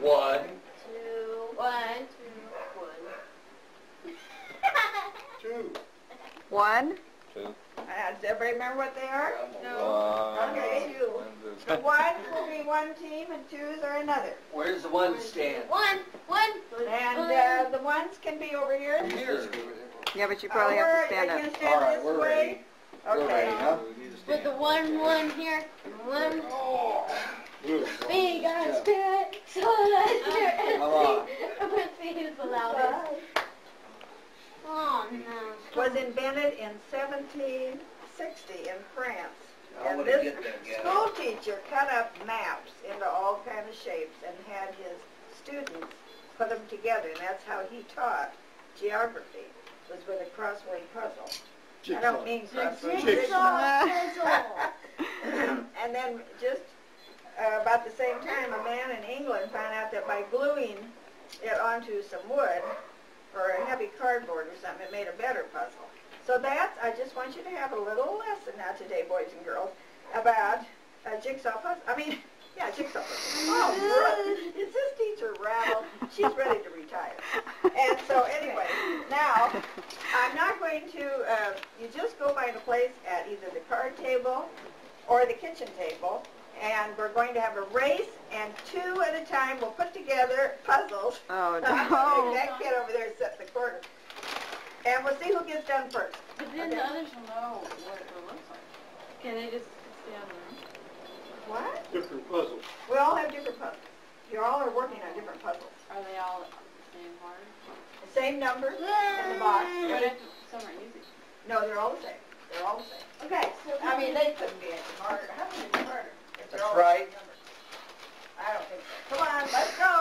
1, 2, 1, 2, 1. 2. 1. 2. Does everybody remember what they are? No. Okay. 2. The 1s will be one team and 2s are another. Where does the 1 stand? 1, 1. And the 1s can be over here. Here. Yeah, but you probably have to stand You up. can stand All right, this we're way. ready. We're Okay. ready, huh? With the 1, 1 here. 1. Big on spirit. So Come on. let's see who's the loudest. Oh no. Was invented in 1760 in France. I And wanna this get that guy. school teacher cut up maps into all kind of shapes and had his students put them together, and that's how he taught geography, was with a crossword puzzle. I don't mean crossword. Jigsaw puzzle. And then just about the same time, a man in England found out that by gluing it onto some wood or a heavy cardboard or something, it made a better puzzle. So that's, I just want you to have a little lesson now today, boys and girls, about jigsaw puzzle. Jigsaw puzzle. Oh, bro, is this teacher rattled? She's ready to retire. And so anyway, now, I'm not going to, you just go find a place at either the card table or the kitchen table, and we're going to have a race, and 2 at a time we'll put together puzzles. Oh, That no. kid over there set the corner. And we'll see who gets done first. But then Okay. the others will know what it looks like. Can they just stay on their own? What? Different puzzles. We all have different puzzles. You all are working on different puzzles. Are they all the same hard? The same number in the box. What if some are easy? No, they're all the same. They're all the same. Okay, so I mean, they couldn't be any harder. How can they be harder? If they're That's all the right. same number? I don't think so. Come on, let's go.